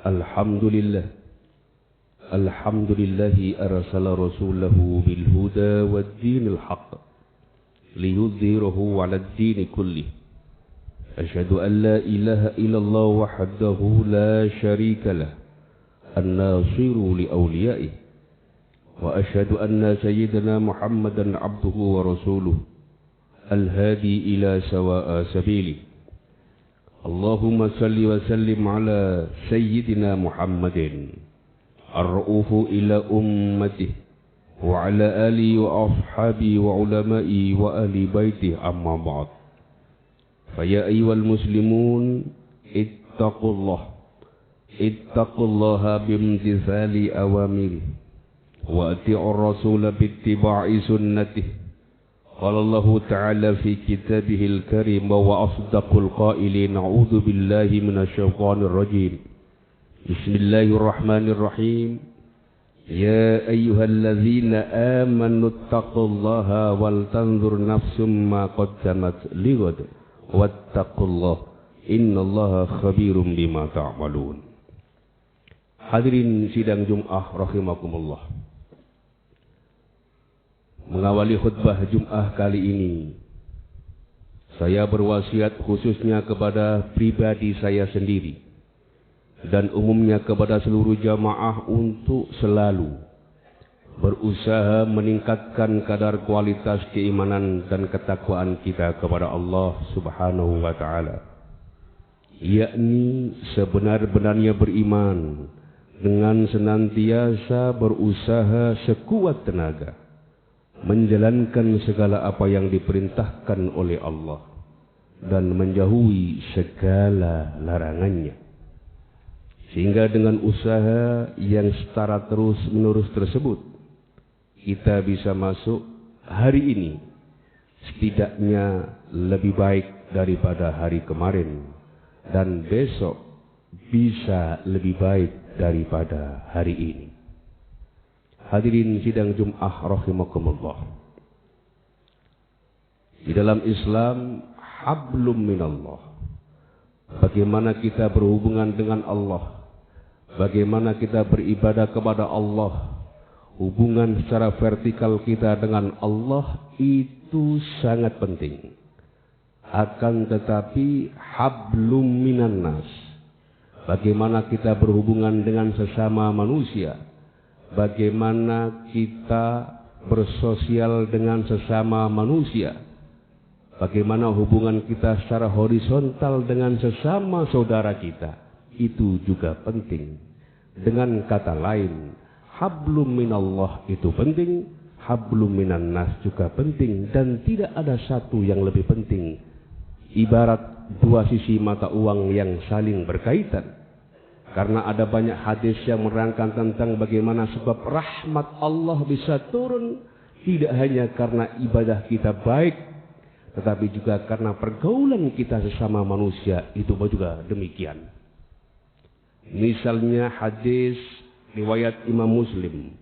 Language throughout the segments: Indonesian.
Alhamdulillah. Alhamdulillahi arsala rasulahu bil huda wad dinil haqq liyudhhirahu 'alad dini kullih. Asyhadu an la ilaha illallah wahdahu la syarika lah an-nasiru li awliya'ih. Wa asyhadu anna sayyidana Muhammadan abduhu wa rasuluh al-hadi ila sawa'a sabili. Allahumma salli wa sallim ala sayyidina Muhammadin ar-ra'ufu ila ummatih wa ala alihi wa ashabi wa ulama'i wa ahli baitih, amma ba'd. Faya ayyuhal muslimun ittaqullaha bimtithali awamiri wa ati'ur rasula bittiba'i sunnatih. Qala Allah Ta'ala fi kitabihil karim wa asdaqul qailin, a'udzu billahi minasyaitonir rajim. Bismillahirrahmanirrahim. Ya ayyuhalladzina amanu taqullaha wal tanzur nafsum ma qaddamat lighad wattaqullaha innallaha khabirum bima ta'malun. Hadirin sidang Jumat rahimakumullah. Mengawali khutbah Jumat kali ini, saya berwasiat khususnya kepada pribadi saya sendiri dan umumnya kepada seluruh jamaah untuk selalu berusaha meningkatkan kadar kualitas keimanan dan ketakwaan kita kepada Allah Subhanahu wa Ta'ala, yakni sebenar-benarnya beriman dengan senantiasa berusaha sekuat tenaga menjalankan segala apa yang diperintahkan oleh Allah dan menjauhi segala larangannya, sehingga dengan usaha yang secara terus-menerus tersebut kita bisa masuk hari ini setidaknya lebih baik daripada hari kemarin, dan besok bisa lebih baik daripada hari ini. Hadirin sidang Jumat rahimakumullah. Di dalam Islam, hablum minallah. Bagaimana kita berhubungan dengan Allah, bagaimana kita beribadah kepada Allah, hubungan secara vertikal kita dengan Allah itu sangat penting. Akan tetapi hablum minan nas, bagaimana kita berhubungan dengan sesama manusia, bagaimana kita bersosial dengan sesama manusia, bagaimana hubungan kita secara horizontal dengan sesama saudara kita, itu juga penting. Dengan kata lain, hablum minallah itu penting, hablum minan nas juga penting, dan tidak ada satu yang lebih penting. Ibarat dua sisi mata uang yang saling berkaitan. Karena ada banyak hadis yang menerangkan tentang bagaimana sebab rahmat Allah bisa turun, tidak hanya karena ibadah kita baik, tetapi juga karena pergaulan kita sesama manusia itu juga demikian. Misalnya hadis riwayat Imam Muslim,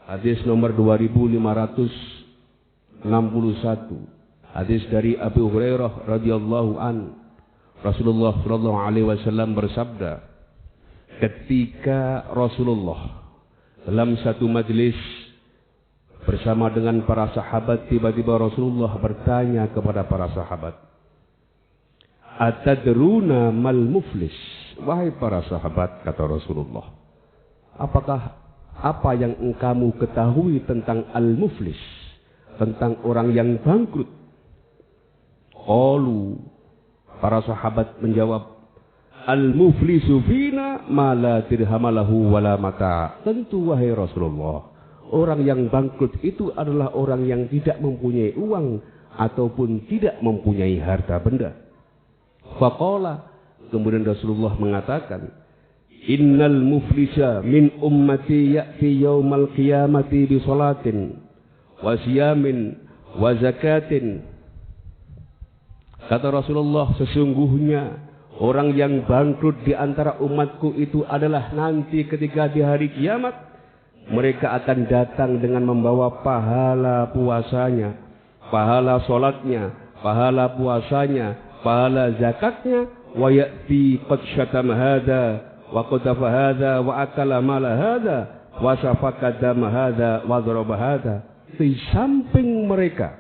hadis nomor 2561, hadis dari Abu Hurairah radhiyallahu an, Rasulullah sallallahu alaihi wasallam bersabda, ketika Rasulullah dalam satu majlis bersama dengan para sahabat, tiba-tiba Rasulullah bertanya kepada para sahabat, atadruna mal muflis? Wahai para sahabat, kata Rasulullah, apakah apa yang kamu ketahui tentang al-muflis, tentang orang yang bangkrut? Qalu, para sahabat menjawab, al-muflisu fina ma la dirhamalahu wala mata. Tentu wahai Rasulullah, orang yang bangkrut itu adalah orang yang tidak mempunyai uang ataupun tidak mempunyai harta benda. Faqala, kemudian Rasulullah mengatakan, innal muflisa min ummati ya'ti yaumal qiyamati bi salatin wa siyamin wa zakatin. Kata Rasulullah, sesungguhnya orang yang bangkrut di antara umatku itu adalah nanti ketika di hari kiamat, mereka akan datang dengan membawa pahala puasanya, pahala sholatnya, pahala puasanya, pahala zakatnya, wa ya'ti qad syatama hadha wa qadhafa hadza wa akala mala hadza wa safaka dama hadza wa daraba hadza. Di samping mereka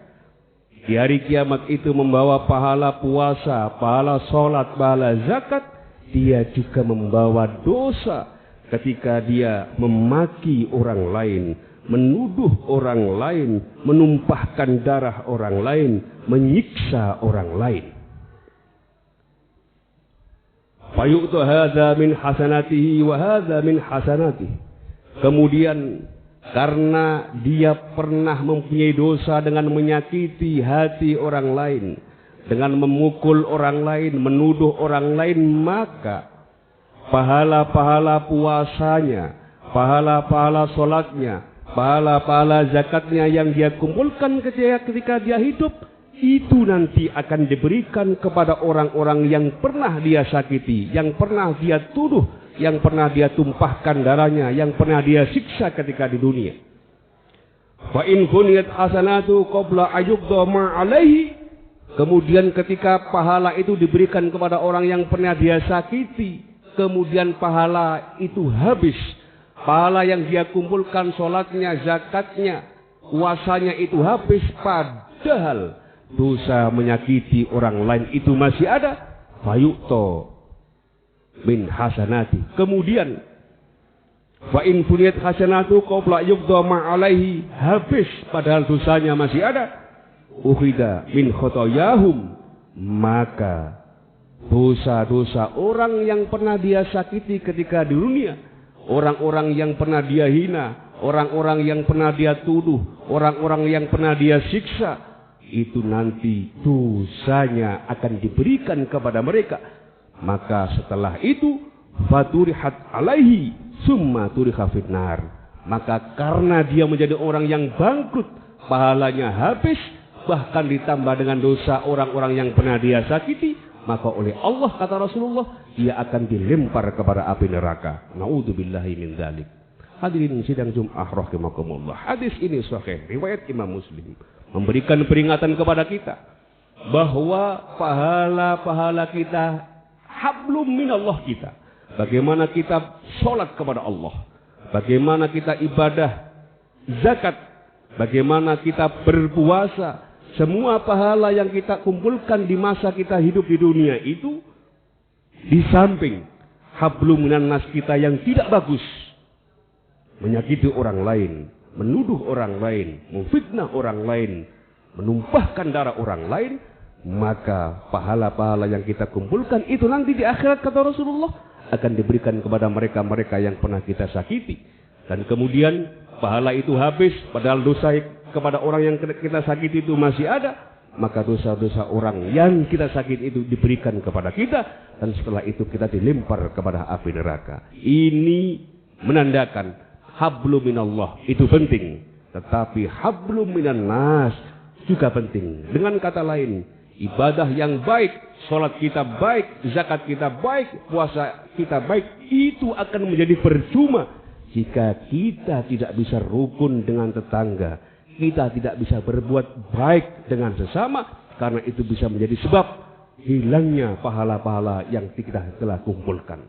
di hari kiamat itu membawa pahala puasa, pahala sholat, pahala zakat, dia juga membawa dosa ketika dia memaki orang lain, menuduh orang lain, menumpahkan darah orang lain, menyiksa orang lain. Fayu'tu hadza min hasanatihi wa hadza min hasanatihi. Kemudian karena dia pernah mempunyai dosa dengan menyakiti hati orang lain, dengan memukul orang lain, menuduh orang lain, maka pahala-pahala puasanya, pahala-pahala sholatnya, pahala-pahala zakatnya yang dia kumpulkan ketika dia hidup, itu nanti akan diberikan kepada orang-orang yang pernah dia sakiti, yang pernah dia tuduh, yang pernah dia tumpahkan darahnya, yang pernah dia siksa ketika di dunia. Fa in buniyat hasanatu qabla ayyuqda ma alaihi. Kemudian ketika pahala itu diberikan kepada orang yang pernah dia sakiti, kemudian pahala itu habis, pahala yang dia kumpulkan, sholatnya, zakatnya, puasanya itu habis, padahal dosa menyakiti orang lain itu masih ada. Fayu'to min hasanati. Kemudian fa in buniyat hasanatu qabla yuqda ma alaihi, habis padahal dosanya masih ada. Ukhida min khotoyahum, maka dosa-dosa orang yang pernah dia sakiti ketika di dunia, orang-orang yang pernah dia hina, orang-orang yang pernah dia tuduh, orang-orang yang pernah dia siksa, itu nanti dosanya akan diberikan kepada mereka. Maka setelah itu faturihat alaihi summa turiha finnar. Maka karena dia menjadi orang yang bangkrut, pahalanya habis, bahkan ditambah dengan dosa orang-orang yang pernah dia sakiti, maka oleh Allah, kata Rasulullah, dia akan dilempar kepada api neraka. Na'udzubillahi min dzalik. Hadirin sidang Jumat rahimakumullah. Hadis ini sahih riwayat Imam Muslim, memberikan peringatan kepada kita bahwa pahala-pahala kita hablum minallah kita. Bagaimana kita sholat kepada Allah, bagaimana kita ibadah zakat, bagaimana kita berpuasa, semua pahala yang kita kumpulkan di masa kita hidup di dunia itu, di samping hablum minan nas kita yang tidak bagus, menyakiti orang lain, menuduh orang lain, memfitnah orang lain, menumpahkan darah orang lain, maka pahala-pahala yang kita kumpulkan itu nanti di akhirat, kata Rasulullah, akan diberikan kepada mereka-mereka yang pernah kita sakiti. Dan kemudian pahala itu habis, padahal dosa kepada orang yang kita sakiti itu masih ada, maka dosa-dosa orang yang kita sakiti itu diberikan kepada kita, dan setelah itu kita dilempar kepada api neraka. Ini menandakan hablum minallah itu penting, tetapi hablum minan nas juga penting. Dengan kata lain, ibadah yang baik, sholat kita baik, zakat kita baik, puasa kita baik, itu akan menjadi percuma jika kita tidak bisa rukun dengan tetangga, kita tidak bisa berbuat baik dengan sesama, karena itu bisa menjadi sebab hilangnya pahala-pahala yang kita telah kumpulkan.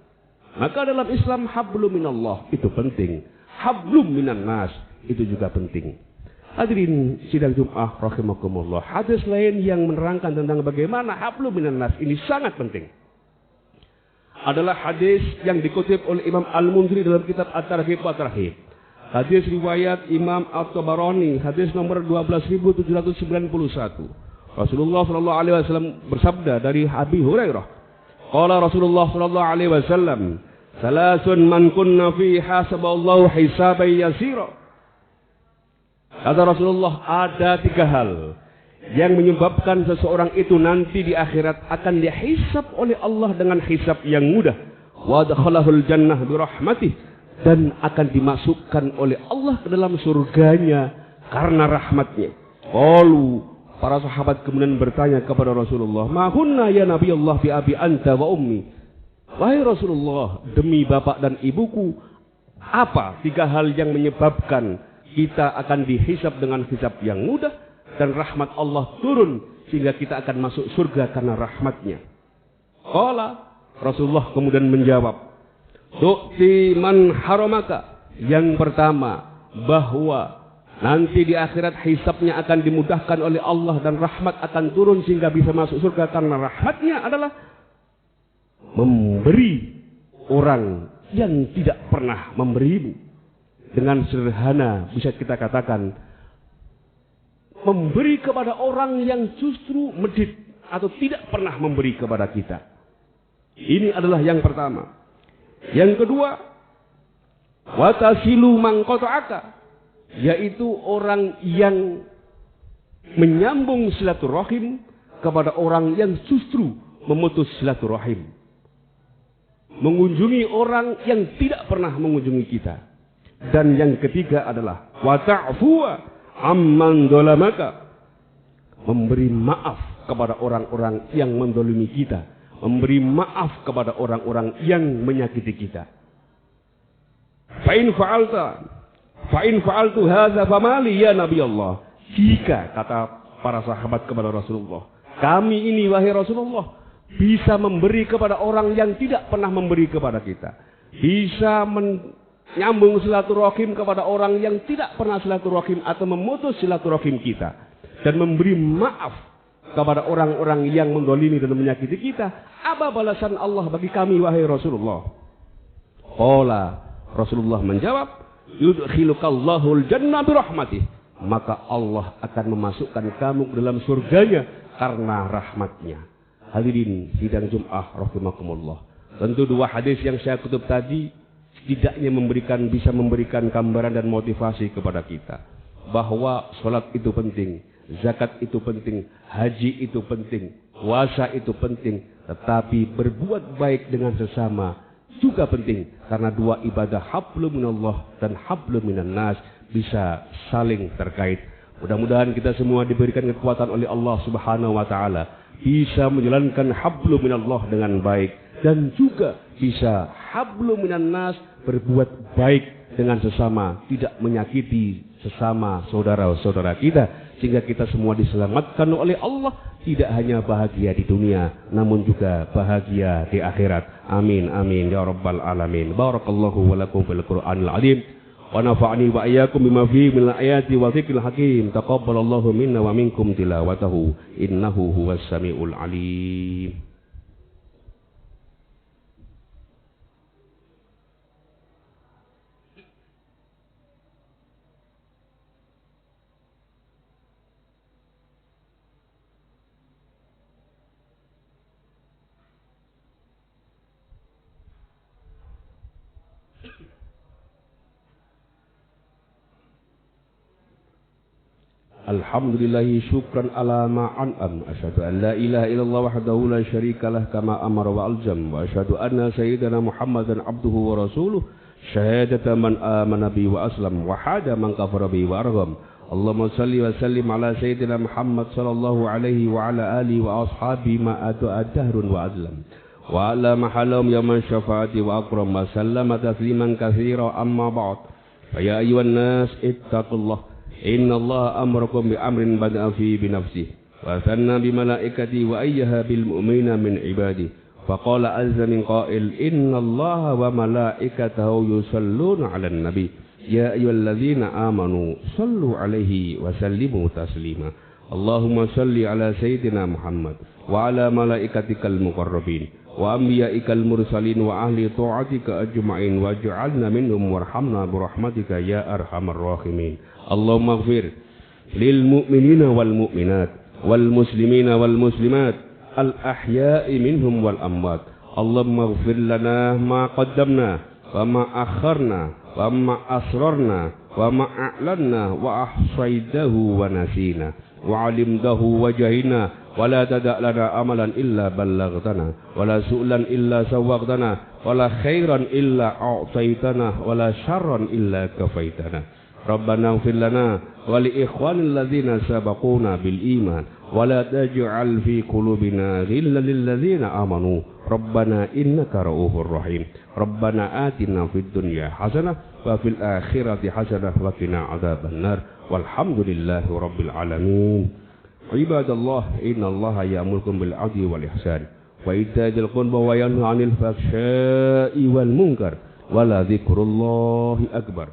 Maka dalam Islam hablum minallah itu penting, hablum minan nas itu juga penting. Hadirin sidang Jumat rahimakumullah. Hadis lain yang menerangkan tentang bagaimana hablum minan nas ini sangat penting adalah hadis yang dikutip oleh Imam Al-Munziri dalam kitab At-Targhib wa Tarhib. Hadis riwayat Imam At-Tabarani, hadis nomor 12791. Rasulullah sallallahu alaihi wasallam bersabda dari Abi Hurairah, qala Rasulullah sallallahu alaihi wasallam, salasun man kunna fi hasaballahu hisaban yasira. Kata Rasulullah, ada 3 hal yang menyebabkan seseorang itu nanti di akhirat akan dihisab oleh Allah dengan hisab yang mudah. Wa dakhalahul jannah bi rahmatih, dan akan dimasukkan oleh Allah ke dalam surganya karena rahmatnya. Qalu, para sahabat kemudian bertanya kepada Rasulullah, "Ma kunna ya Nabi Allah bi abi anta wa ummi?" Wahai Rasulullah, demi bapak dan ibuku, apa 3 hal yang menyebabkan kita akan dihisab dengan hisab yang mudah dan rahmat Allah turun sehingga kita akan masuk surga karena rahmatnya? Qala, Rasulullah kemudian menjawab, tu'ti man haramaka. Yang pertama, bahwa nanti di akhirat hisabnya akan dimudahkan oleh Allah dan rahmat akan turun sehingga bisa masuk surga, karena rahmatnya adalah memberi orang yang tidak pernah memberimu. Dengan sederhana bisa kita katakan, memberi kepada orang yang justru medit atau tidak pernah memberi kepada kita. Ini adalah yang pertama. Yang kedua, watasilu man qata'aka, yaitu orang yang menyambung silaturahim kepada orang yang justru memutus silaturahim. Mengunjungi orang yang tidak pernah mengunjungi kita. Dan yang ketiga adalah wata'fuwa amman dolamaka, memberi maaf kepada orang-orang yang mendolimi kita, memberi maaf kepada orang-orang yang menyakiti kita. Fa'in fa'altu hadza famali ya Nabi Allah. Jika kata para sahabat kepada Rasulullah, kami ini wahai Rasulullah bisa memberi kepada orang yang tidak pernah memberi kepada kita, bisa menyambung silaturahim kepada orang yang tidak pernah silaturahim atau memutus silaturahim kita, dan memberi maaf kepada orang-orang yang mendolimi dan menyakiti kita. Apa balasan Allah bagi kami wahai Rasulullah? Qala, Rasulullah menjawab, yudkhilukallahu al-jannah birahmatih, maka Allah akan memasukkan kamu ke dalam surganya karena rahmatnya. Hadirin sidang Jum'ah rahimakumullah. Tentu dua hadis yang saya kutip tadi setidaknya bisa memberikan gambaran dan motivasi kepada kita bahwa sholat itu penting, zakat itu penting, haji itu penting, puasa itu penting, tetapi berbuat baik dengan sesama juga penting, karena dua ibadah hablum minallah dan hablum minan nas bisa saling terkait. Mudah-mudahan kita semua diberikan kekuatan oleh Allah Subhanahu wa taala bisa menjalankan hablum minallah dengan baik, dan juga bisa hablum minan nas, berbuat baik dengan sesama, tidak menyakiti sesama saudara-saudara kita, sehingga kita semua diselamatkan oleh Allah, tidak hanya bahagia di dunia namun juga bahagia di akhirat. Amin amin ya rabbal alamin. Barakallahu wa lakum fil Qur'anil azim wa nafa'ani wa iyyakum bima fihi minal ayati wa dzikril hakim. Taqabbalallahu minna wa minkum tilawatahu innahu huwas samiul alim. Alhamdulillahi syukran ala ma'an'am. Asyhadu an la ilaha illallah wahdahu la syarika lah kama amara wa aljam. Wa asyhadu anna sayyidana Muhammadan abduhu wa rasuluh. Syahadata man amana bi wa aslam. Wa hada man kafara bi wa argham. Allahumma salli wa sallim ala sayyidina Muhammad sallallahu alaihi wa ala alihi wa ashabi ma'adu ad-dahrun wa azlam. Wa ala mahalum yaman syafaati wa akram. Wa sallama tasliman kathira amma ba'd. Fa ya ayuhan nas ittaqullah. Inna Allah amrakum bi amrin bada'a fi bi nafsihi wa sanna bi malaikati wa ayyaha bil mu'mina min ibadi. Faqala azza min qail inna Allah wa malaikatahu yusalluna 'alan nabi ya ayyuhalladzina amanu sallu 'alaihi wa sallimu taslima. Allahumma salli 'ala sayyidina Muhammad wa 'ala malaikatikal muqarrabin wa anbiya'ikal mursalin wa ahli ta'atika ajma'in waj'alna minhum warhamna bi rahmatika ya arhamar rahimin. Allahumma ighfir lil mu'minina wal mu'minat wal muslimina wal muslimat al ahya'i minhum wal amwat. Allahumma ighfir lana ma qaddamna wa ma akharna wa ma asrarna wa ma a'lanna wa ahsaydahu wa nasina wa alimdahu wa jahina wa la tada' lana amalan illa ballaghtana wa la su'lan illa sawwaqtana wa la khairan illa a'taitana wa la syarran illa kafaitana. Rabbana ighfir lana wa li ikhwanil ladzina sabaquna bil iman wa la taj'al fi qulubina ghillan lil ladzina amanu Rabbana innaka ra'ufur rahim. Rabbana atina fid dunya hasanah wa fil akhirati hasanah wa qina adzabannar. Walhamdulillahi rabbil alamin. Ibadallah innallaha ya'murukum bil 'adli wal ihsan wa ita'il qurba wa yanha 'anil fahsya'i wal munkar wala dzikrullahi akbar.